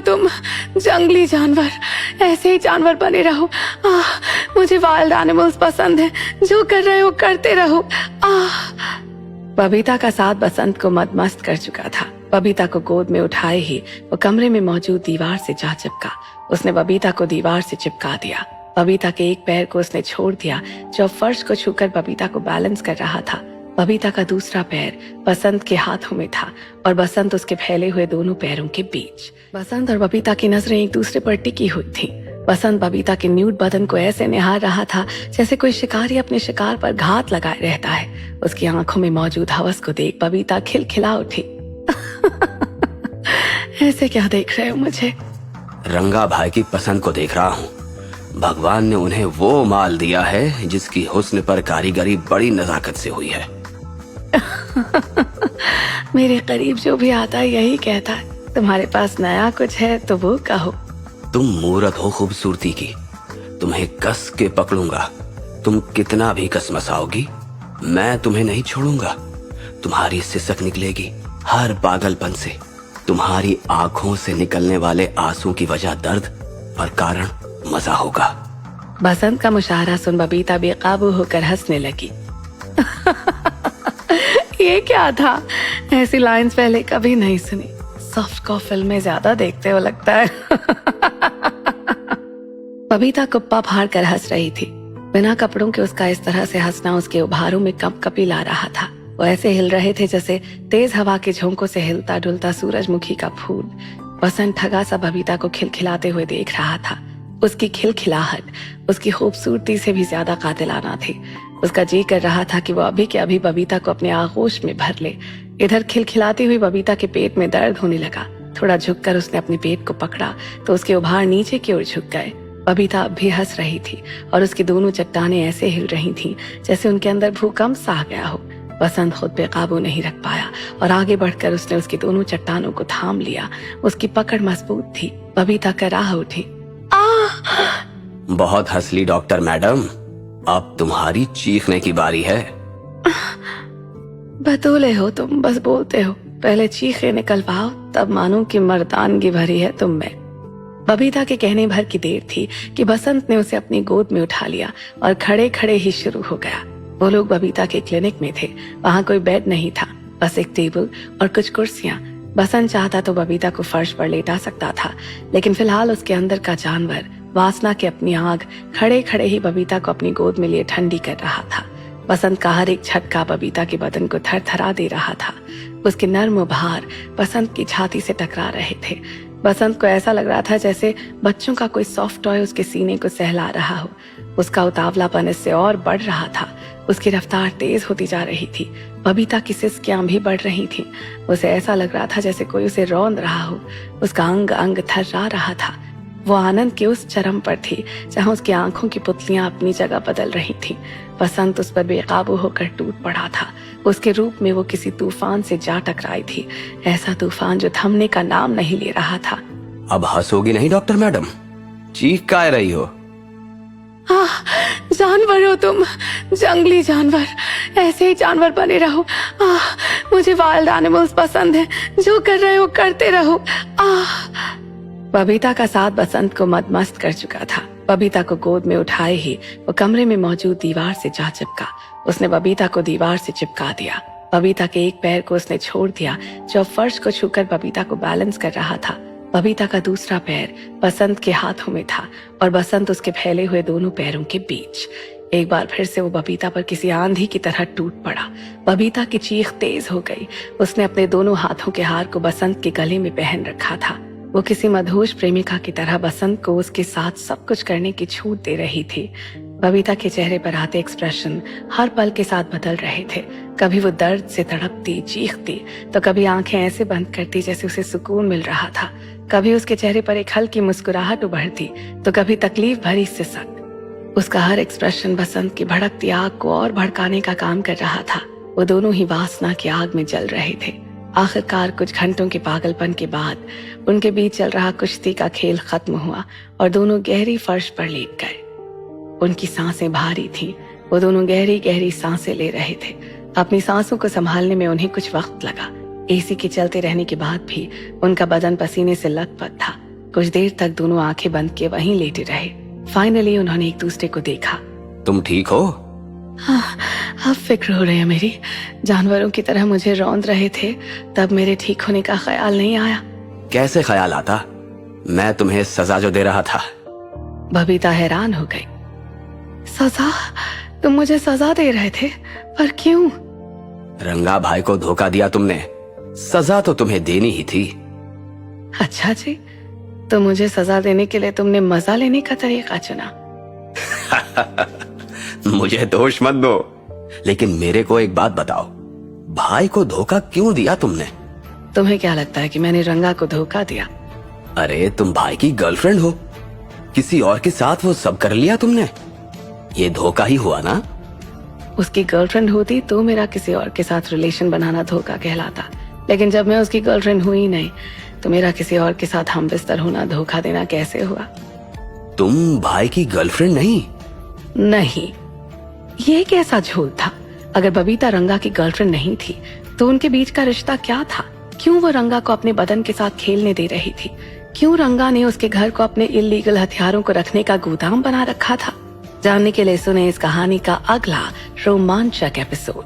तुम, जंगली जानवर, ऐसे ही जानवर बने रहो। मुझे वाइल्ड एनिमल्स पसंद है, जो कर रहे हो करते रहो। बबीता का साथ बसंत को मदमस्त कर चुका था। बबीता को गोद में उठाए ही वो कमरे में मौजूद दीवार से जा चिपका। उसने बबीता को दीवार से चिपका दिया। बबीता के एक पैर को उसने छोड़ दिया जो फर्श को छूकर बबीता को बैलेंस कर रहा था। बबीता का दूसरा पैर बसंत के हाथों में था और बसंत उसके फैले हुए दोनों पैरों के बीच। बसंत और बबीता की नजरें एक दूसरे पर टिकी हुई थीं। बसंत बबीता के न्यूड बदन को ऐसे निहार रहा था जैसे कोई शिकारी अपने शिकार पर घात लगाए रहता है। उसकी आंखों में मौजूद हवस को देख बबीता खिलखिला उठी। ऐसे क्या देख रहे हो मुझे? रंगा भाई की पसंद को देख रहा हूँ। भगवान ने उन्हें वो माल दिया है जिसकी हुस्न पर कारीगरी बड़ी नजाकत से हुई है। मेरे करीब जो भी आता है यही कहता है, तुम्हारे पास नया कुछ है तो वो कहो। तुम मूरत हो खूबसूरती की, तुम्हें कस के पकड़ूंगा। तुम कितना भी कसमसाओगी, मैं तुम्हें नहीं छोड़ूंगा। तुम्हारी सिसक निकलेगी हर पागलपन से। तुम्हारी आंखों से निकलने वाले आंसू की वजह दर्द और कारण मजा होगा। बसंत का मुशायरा सुन बबीता बेकाबू होकर हंसने लगी। ये क्या था? ऐसी लाइंस पहले कभी नहीं सुनी। सॉफ्ट को फिल्में ज्यादा देखते हो लगता है। बबीता कुप्पा फाड़ कर हंस रही थी। बिना कपड़ों के उसका इस तरह से हंसना उसके उभारों में कंपकपी ला रहा था। वो ऐसे हिल रहे थे जैसे तेज हवा के झोंकों से हिलता डुलता सूरजमुखी का फूल। बसंत ठगा सा बबीता को खिलखिलाते हुए देख रहा था। उसकी खिलखिलाहट उसकी खूबसूरती से भी ज्यादा कातिलाना थी। उसका जी कर रहा था कि वो अभी के अभी बबीता को अपने आगोश में भर ले। इधर खिलखिलाती हुई बबीता के पेट में दर्द होने लगा। थोड़ा झुककर उसने अपने पेट को पकड़ा तो उसके उभार नीचे की ओर झुक गए। बबीता अब भी हंस रही थी और उसकी दोनों चट्टानें ऐसे हिल रही थीं जैसे उनके अंदर भूकंप सा आ गया हो। बसंत खुद पे काबू नहीं रख पाया और आगे बढ़कर उसने उसकी दोनों चट्टानों को थाम लिया। उसकी पकड़ मजबूत थी। बबीता कराह उठी। बहुत हंस ली डॉक्टर मैडम, अब तुम्हारी चीखने की बारी है। बतूले हो तुम, बस बोलते हो। पहले चीखे निकलवाओ तब मानो कि मर्दानगी भरी है तुम में। बबीता के कहने भर की देर थी कि बसंत ने उसे अपनी गोद में उठा लिया और खड़े खड़े ही शुरू हो गया। वो लोग बबीता के क्लिनिक में थे। वहां कोई बेड नहीं था, बस एक टेबल और कुछ कुर्सियां। बसंत चाहता तो बबीता को फर्श पर लेटा सकता था, लेकिन फिलहाल उसके अंदर का जानवर वासना के अपनी आग खड़े खड़े ही बबीता को अपनी गोद में लिए ठंडी कर रहा था। बसंत का हर एक झटका बबीता के बदन को थरथरा दे रहा था। उसके नर्म भार बसंत की छाती से टकरा रहे थे। बसंत को ऐसा लग रहा था जैसे बच्चों का कोई सॉफ्ट टॉय उसके सीने को सहला रहा हो। उसका उतावलापन इससे और बढ़ रहा था। उसकी रफ्तार तेज होती जा रही थी। बबीता की सिसकियां भी बढ़ रही थीं। उसे ऐसा लग रहा था जैसे कोई उसे रौंद रहा हो। उसका अंग अंग थर्रा रहा था। वो आनंद के उस चरम पर थी जहां उसकी आंखों की पुतलियां अपनी जगह बदल रही थीं। बसंत उस पर बेकाबू होकर टूट पड़ा था। उसके रूप में वो किसी तूफान से जा टकराई थी, ऐसा तूफान जो थमने का नाम नहीं ले रहा था। अब हंसोगी नहीं डॉक्टर मैडम, चीख का रही हो? जानवर हो तुम, जंगली जानवर, ऐसे ही जानवर बने रहो। मुझे वाइल्ड एनिमल्स पसंद है, जो कर रहे हो करते रहो। बबीता का साथ बसंत को मदमस्त कर चुका था। बबीता को गोद में उठाए ही वो कमरे में मौजूद दीवार से जा चिपका। उसने बबीता को दीवार से चिपका दिया। बबीता के एक पैर को उसने छोड़ दिया जो फर्श को छूकर बबीता को बैलेंस कर रहा था। बबीता का दूसरा पैर बसंत के हाथों में था और बसंत उसके फैले हुए दोनों पैरों के बीच। एक बार फिर से वो बबीता पर किसी आंधी की तरह टूट पड़ा। बबीता की चीख तेज हो गई। उसने अपने दोनों हाथों के हार को बसंत के गले में पहन रखा था। वो किसी मदहोश प्रेमिका की तरह बसंत को उसके साथ सब कुछ करने की छूट दे रही थी। बबीता के चेहरे पर आते एक्सप्रेशन हर पल के साथ बदल रहे थे। कभी वो दर्द से तड़पती चीखती तो कभी आंखें ऐसे बंद करती जैसे उसे सुकून मिल रहा था। कभी उसके चेहरे पर एक हल्की मुस्कुराहट उभरती तो कभी तकलीफ भरी सिसक। उसका हर एक्सप्रेशन बसंत की भड़कती आग को और भड़काने का काम कर रहा था। वो दोनों ही वासना की आग में जल रहे थे। आखिरकार कुछ घंटों के पागलपन के बाद उनके बीच चल रहा कुश्ती का खेल खत्म हुआ और दोनों गहरी फर्श पर लेट गए। उनकी सांसें भारी थीं। वो दोनों गहरी गहरी सांसें ले रहे थे। अपनी सांसों को संभालने में उन्हें कुछ वक्त लगा। एसी के चलते रहने के बाद भी उनका बदन पसीने से लथपथ था। कुछ देर तक दोनों आंखें बंद किए वहीं लेटे रहे। फाइनली उन्होंने एक दूसरे को देखा। तुम ठीक हो? हाँ, अब फिक्र हो रही है मेरी। जानवरों की तरह मुझे रौंद रहे थे, तब मेरे ठीक होने का ख्याल नहीं आया। कैसे ख्याल आता? मैं तुम्हें सजा जो दे रहा था। बबीता हैरान हो गई। सजा? तुम मुझे सजा दे रहे थे, पर क्यों? रंगा भाई को धोखा दिया तुमने, सजा तो तुम्हें देनी ही थी। अच्छा जी, तो मुझे सजा देने के लिए तुमने मजा लेने का तरीका चुना। मुझे दोष मत दो, लेकिन मेरे को एक बात बताओ, भाई को धोखा क्यों दिया तुमने? तुम्हें क्या लगता है कि मैंने रंगा को धोखा दिया? अरे तुम भाई की गर्लफ्रेंड हो, किसी और के साथ वो सब कर लिया तुमने, ये धोखा ही हुआ ना? उसकी गर्लफ्रेंड होती तो मेरा किसी और के साथ रिलेशन बनाना धोखा कहलाता, लेकिन जब मैं उसकी गर्लफ्रेंड हुई नहीं तो मेरा किसी और के साथ हम बिस्तर होना धोखा देना कैसे हुआ? तुम भाई की गर्लफ्रेंड नहीं? नहीं, ये कैसा झूठ था? अगर बबीता रंगा की गर्लफ्रेंड नहीं थी तो उनके बीच का रिश्ता क्या था? क्यों वो रंगा को अपने बदन के साथ खेलने दे रही थी? क्यों रंगा ने उसके घर को अपने इल्लीगल हथियारों को रखने का गोदाम बना रखा था? जानने के लिए सुने इस कहानी का अगला रोमांचक एपिसोड।